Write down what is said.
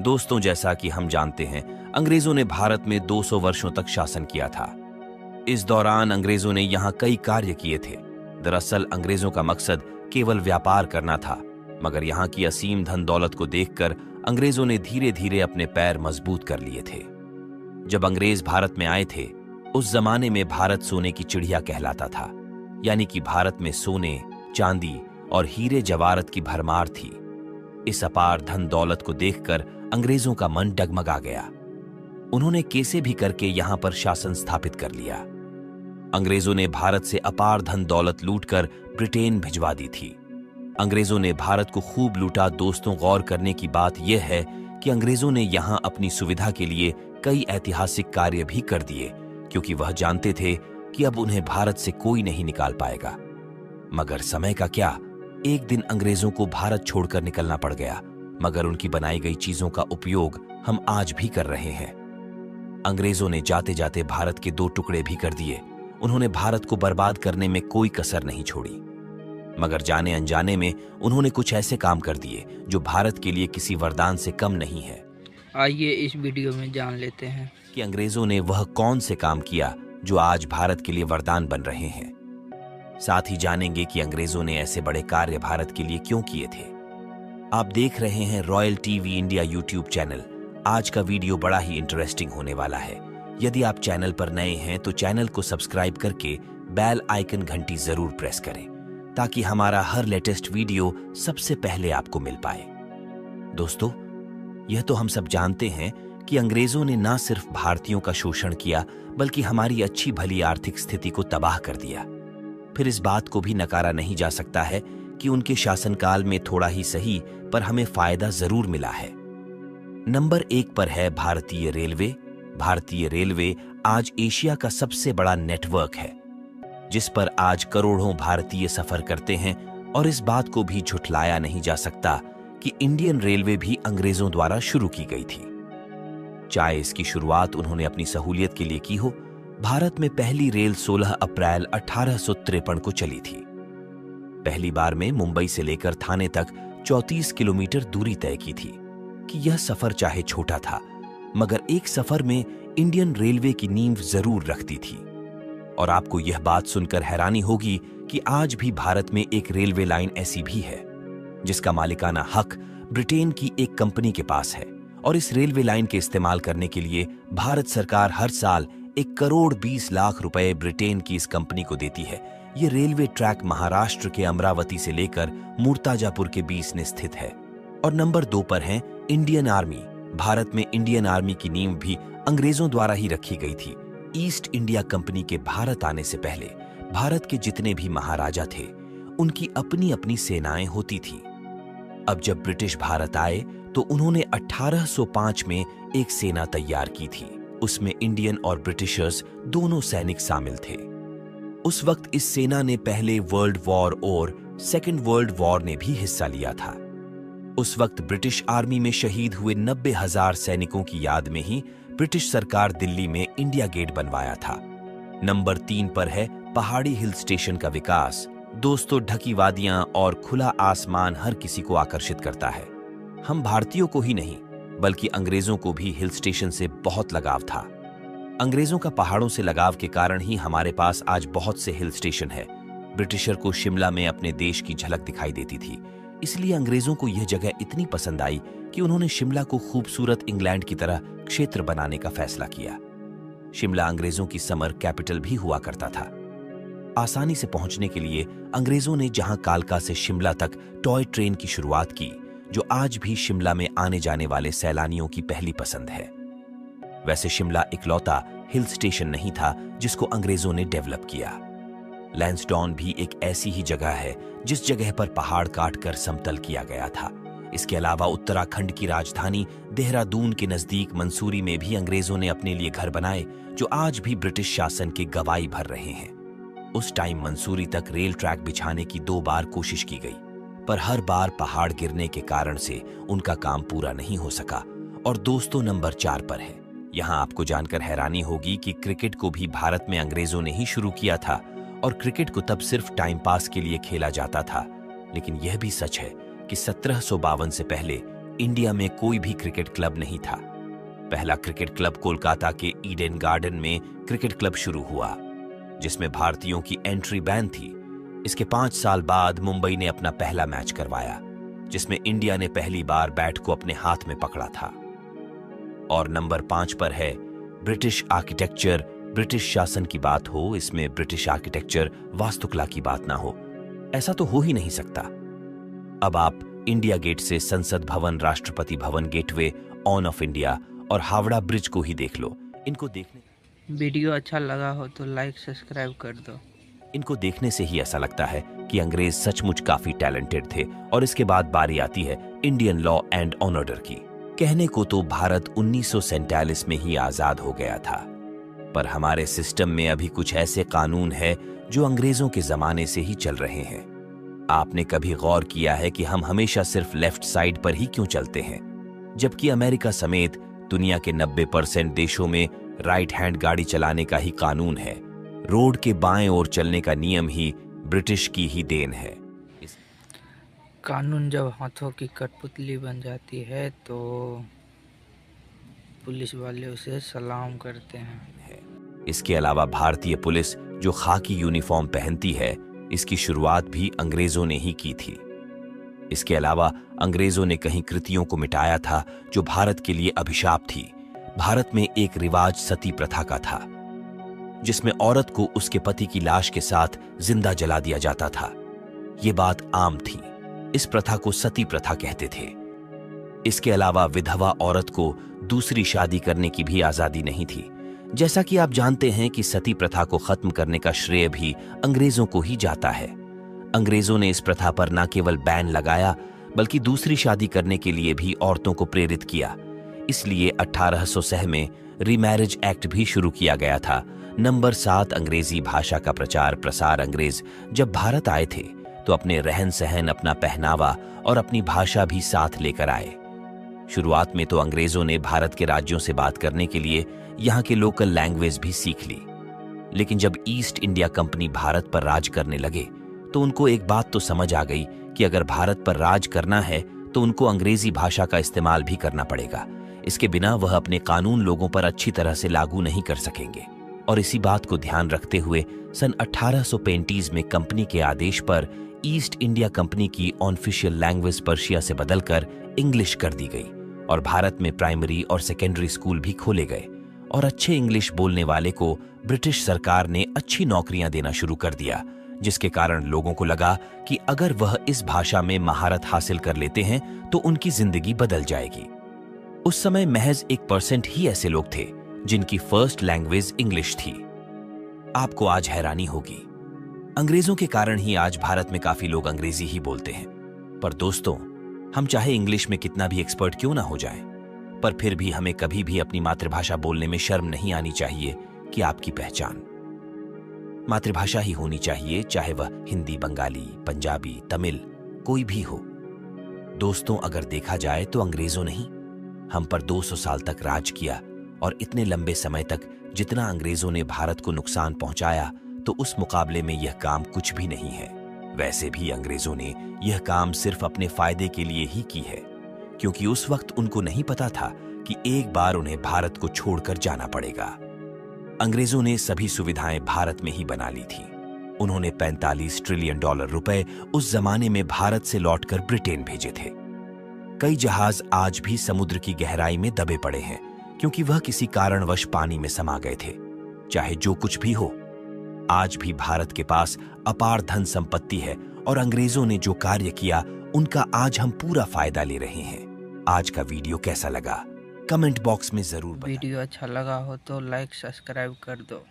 दोस्तों, जैसा कि हम जानते हैं, अंग्रेजों ने भारत में 200 वर्षों तक शासन किया था। इस दौरान अंग्रेजों ने यहाँ कई कार्य किए थे। दरअसल अंग्रेजों का मकसद केवल व्यापार करना था, मगर यहाँ की असीम धन दौलत को देखकर अंग्रेजों ने धीरे धीरे अपने पैर मजबूत कर लिए थे। जब अंग्रेज भारत में आए थे, उस जमाने में भारत सोने की चिड़िया कहलाता था, यानी कि भारत में सोने, चांदी और हीरे जवाहरात की भरमार थी। इस अपार धन दौलत को देखकर अंग्रेजों का मन डगमगा गया। उन्होंने कैसे भी करके यहां पर शासन स्थापित कर लिया। अंग्रेजों ने भारत से अपार धन दौलत लूटकर ब्रिटेन भिजवा दी थी। अंग्रेजों ने भारत को खूब लूटा। दोस्तों, गौर करने की बात यह है कि अंग्रेजों ने यहां अपनी सुविधा के लिए कई ऐतिहासिक कार्य भी कर दिए, क्योंकि वह जानते थे कि अब उन्हें भारत से कोई नहीं निकाल पाएगा। मगर समय का क्या, एक दिन अंग्रेजों को भारत छोड़कर निकलना पड़ गया, मगर उनकी बनाई गई चीजों का उपयोग हम आज भी कर रहे हैं। अंग्रेजों ने जाते जाते भारत के 2 टुकड़े भी कर दिए। उन्होंने भारत को बर्बाद करने में कोई कसर नहीं छोड़ी, मगर जाने अनजाने में उन्होंने कुछ ऐसे काम कर दिए जो भारत के लिए किसी वरदान से कम नहीं है। आइए इस वीडियो में जान लेते हैं कि अंग्रेजों ने वह कौन से काम किया जो आज भारत के लिए वरदान बन रहे हैं। साथ ही जानेंगे कि अंग्रेजों ने ऐसे बड़े कार्य भारत के लिए क्यों किए थे। आप देख रहे हैं royal TV India YouTube channel. आज का वीडियो बड़ा ही इंटरेस्टिंग होने वाला है। यदि आप चैनल पर नए हैं तो चैनल को सब्सक्राइब करके बेल आइकन घंटी जरूर प्रेस करें, ताकि हमारा हर लेटेस्ट वीडियो सबसे पहले आपको मिल पाए। दोस्तों, यह तो हम सब जानते हैं कि अंग्रेजों ने न सिर्फ भारतीयों का शोषण किया, बल्कि हमारी अच्छी भली आर्थिक स्थिति को तबाह कर दिया। फिर इस बात को भी नकारा नहीं जा सकता है कि उनके शासनकाल में थोड़ा ही सही पर हमें फायदा जरूर मिला है। नंबर 1 पर है भारतीय रेलवे। भारतीय रेलवे आज एशिया का सबसे बड़ा नेटवर्क है, जिस पर आज करोड़ों भारतीय सफर करते हैं। और इस बात को भी झुठलाया नहीं जा सकता कि इंडियन रेलवे भी अंग्रेजों द्वारा शुरू की गई थी। चाहे इसकी शुरुआत उन्होंने अपनी सहूलियत के लिए की हो, भारत में पहली रेल 16 अप्रैल 1853 को चली थी। पहली बार में मुंबई से लेकर थाने तक 34 किलोमीटर दूरी तय की थी। कि यह सफर चाहे छोटा था, मगर एक सफर में इंडियन रेलवे की नींव जरूर रखती थी। और आपको यह बात सुनकर हैरानी होगी कि आज भी भारत में एक रेलवे लाइन ऐसी भी है जिसका मालिकाना हक ब्रिटेन की एक कंपनी के पास है। और इस रेलवे लाइन के इस्तेमाल करने के लिए भारत सरकार हर साल 1 करोड़ 20 लाख रुपए ब्रिटेन की इस कंपनी को देती है। ये रेलवे ट्रैक महाराष्ट्र के अमरावती से लेकर मूर्ताजापुर के बीच में स्थित है। और नंबर 2 पर है इंडियन आर्मी। भारत में इंडियन आर्मी की नींव भी अंग्रेजों द्वारा ही रखी गई थी। ईस्ट इंडिया कंपनी के भारत आने से पहले भारत के जितने भी महाराजा थे, उनकी अपनी अपनी सेनाएं होती थी। अब जब ब्रिटिश भारत आए तो उन्होंने 1805 में एक सेना तैयार की थी। उसमें इंडियन और ब्रिटिशर्स दोनों सैनिक शामिल थे। उस वक्त इस सेना ने पहले वर्ल्ड वॉर और सेकेंड वर्ल्ड वॉर ने भी हिस्सा लिया था। उस वक्त ब्रिटिश आर्मी में शहीद हुए 90,000 सैनिकों की याद में ही ब्रिटिश सरकार दिल्ली में इंडिया गेट बनवाया था। नंबर 3 पर है पहाड़ी हिल स्टेशन का विकास। दोस्तों, ढकी वादियां और खुला आसमान हर किसी को आकर्षित करता है। हम भारतीयों को ही नहीं, बल्कि अंग्रेजों को भी हिल स्टेशन से बहुत लगाव था। अंग्रेजों का पहाड़ों से लगाव के कारण ही हमारे पास आज बहुत से हिल स्टेशन है। ब्रिटिशर को शिमला में अपने देश की झलक दिखाई देती थी, इसलिए अंग्रेजों को यह जगह इतनी पसंद आई कि उन्होंने शिमला को खूबसूरत इंग्लैंड की तरह क्षेत्र बनाने का फैसला किया। शिमला अंग्रेजों की समर कैपिटल भी हुआ करता था। आसानी से पहुंचने के लिए अंग्रेजों ने जहां कालका से शिमला तक टॉय ट्रेन की शुरुआत की, जो आज भी शिमला में आने जाने वाले सैलानियों की पहली पसंद है। वैसे शिमला इकलौता हिल स्टेशन नहीं था जिसको अंग्रेजों ने डेवलप किया। लैंसडाउन भी एक ऐसी ही जगह है जिस जगह पर पहाड़ काटकर समतल किया गया था। इसके अलावा उत्तराखंड की राजधानी देहरादून के नजदीक मंसूरी में भी अंग्रेजों ने अपने लिए घर बनाए, जो आज भी ब्रिटिश शासन के गवाही भर रहे हैं। उस टाइम मंसूरी तक रेल ट्रैक बिछाने की 2 बार कोशिश की गई, पर हर बार पहाड़ गिरने के कारण से उनका काम पूरा नहीं हो सका। और दोस्तों, नंबर 4 पर है। यहाँ आपको जानकर हैरानी होगी कि क्रिकेट को भी भारत में अंग्रेजों ने ही शुरू किया था। और क्रिकेट को तब सिर्फ टाइम पास के लिए खेला जाता था, लेकिन यह भी सच है कि 1752 से पहले इंडिया में कोई भी क्रिकेट क्लब नहीं था। पहला क्रिकेट क्लब कोलकाता के ईडन गार्डन में क्रिकेट क्लब शुरू हुआ, जिसमें भारतीयों की एंट्री बैन थी। इसके 5 साल बाद मुंबई ने अपना पहला मैच करवाया, जिसमें इंडिया ने पहली बार बैट को अपने हाथ में पकड़ा था। और नंबर 5 पर है ब्रिटिश आर्किटेक्चर। ब्रिटिश शासन की बात हो, इसमें ब्रिटिश आर्किटेक्चर वास्तुकला की बात ना हो, ऐसा तो हो ही नहीं सकता। अब आप इंडिया गेट से संसद भवन, Rashtrapati Bhavan, gateway on off India और हावड़ा ब्रिज को ही देख लो। इनको वीडियो अच्छा लगा हो तो लाइक सब्सक्राइब कर दो। इनको देखने से ही ऐसा लगता है कि अंग्रेज सचमुच काफी टैलेंटेड थे। और इसके बाद बारी आती है इंडियन लॉ एंड ऑर्डर की। कहने को तो भारत 1947 में ही आजाद हो गया था, पर हमारे सिस्टम में अभी कुछ ऐसे कानून है जो अंग्रेजों के जमाने से ही चल रहे हैं। आपने कभी गौर किया है कि हम हमेशा सिर्फ लेफ्ट साइड पर ही क्यों चलते हैं, जबकि अमेरिका समेत दुनिया के 90% देशों में राइट हैंड गाड़ी चलाने का ही कानून है। रोड के बाएं ओर चलने का नियम ही ब्रिटिश की ही देन है। कानून जब हाथों की कठपुतली बन जाती है तो पुलिस वाले उसे सलाम करते हैं। इसके अलावा भारतीय पुलिस जो खाकी यूनिफॉर्म पहनती है, इसकी शुरुआत भी अंग्रेजों ने ही की थी। इसके अलावा अंग्रेजों ने कहीं कृतियों को मिटाया था जो भारत के लिए अभिशाप थी। भारत में एक रिवाज सती प्रथा का था, जिसमें औरत को उसके पति की लाश के साथ जिंदा जला दिया जाता था। ये बात आम थी। इस प्रथा को सती प्रथा कहते थे। इसके अलावा विधवा औरत को दूसरी शादी करने की भी आजादी नहीं थी। जैसा कि आप जानते हैं कि सती प्रथा को खत्म करने का श्रेय भी अंग्रेजों को ही जाता है। अंग्रेजों ने इस प्रथा पर न केवल बैन लगाया, बल्कि दूसरी शादी करने के लिए भी औरतों को प्रेरित किया। इसलिए 1806 में रीमैरिज एक्ट भी शुरू किया गया था। नंबर 7, अंग्रेजी भाषा का प्रचार प्रसार। अंग्रेज जब भारत आए थे तो अपने रहन सहन, अपना पहनावा और अपनी भाषा भी साथ लेकर आए। शुरुआत में तो अंग्रेजों ने भारत के राज्यों से बात करने के लिए यहाँ के लोकल लैंग्वेज भी सीख ली, लेकिन जब ईस्ट इंडिया कंपनी भारत पर राज करने लगे तो उनको एक बात तो समझ आ गई कि अगर भारत पर राज करना है तो उनको अंग्रेजी भाषा का इस्तेमाल भी करना पड़ेगा। इसके बिना वह अपने कानून लोगों पर अच्छी तरह से लागू नहीं कर सकेंगे। और इसी बात को ध्यान रखते हुए सन 1835 में कंपनी के आदेश पर ईस्ट इंडिया कंपनी की ऑफिशियल लैंग्वेज पर्शिया से बदलकर इंग्लिश कर दी गई और भारत में प्राइमरी और सेकेंडरी स्कूल भी खोले गए। और अच्छे इंग्लिश बोलने वाले को ब्रिटिश सरकार ने अच्छी नौकरियां देना शुरू कर दिया, जिसके कारण लोगों को लगा कि अगर वह इस भाषा में महारत हासिल कर लेते हैं तो उनकी जिंदगी बदल जाएगी। उस समय महज 1% ही ऐसे लोग थे जिनकी फर्स्ट लैंग्वेज इंग्लिश थी। आपको आज हैरानी होगी, अंग्रेजों के कारण ही आज भारत में काफी लोग अंग्रेजी ही बोलते हैं। पर दोस्तों, हम चाहे इंग्लिश में कितना भी एक्सपर्ट क्यों ना हो जाएं, पर फिर भी हमें कभी भी अपनी मातृभाषा बोलने में शर्म नहीं आनी चाहिए कि आपकी पहचान मातृभाषा ही होनी चाहिए, चाहे वह हिंदी, बंगाली, पंजाबी, तमिल कोई भी हो। दोस्तों, अगर देखा जाए तो अंग्रेजों ने ही हम पर 200 साल तक राज किया, और इतने लंबे समय तक जितना अंग्रेजों ने भारत को नुकसान पहुंचाया, तो उस मुकाबले में यह काम कुछ भी नहीं है। वैसे भी अंग्रेजों ने यह काम सिर्फ अपने फायदे के लिए ही की है, क्योंकि उस वक्त उनको नहीं पता था कि एक बार उन्हें भारत को छोड़कर जाना पड़ेगा। अंग्रेजों ने सभी सुविधाएं भारत में ही बना ली थी। उन्होंने $45 ट्रिलियन रुपए उस जमाने में भारत से लौटकर ब्रिटेन भेजे थे। कई जहाज आज भी समुद्र की गहराई में दबे पड़े हैं, क्योंकि वह किसी कारणवश पानी में समा गए थे। चाहे जो कुछ भी हो, आज भी भारत के पास अपार धन संपत्ति है, और अंग्रेजों ने जो कार्य किया उनका आज हम पूरा फायदा ले रहे हैं। आज का वीडियो कैसा लगा कमेंट बॉक्स में जरूर बताएं। वीडियो अच्छा लगा हो तो लाइक सब्सक्राइब कर दो।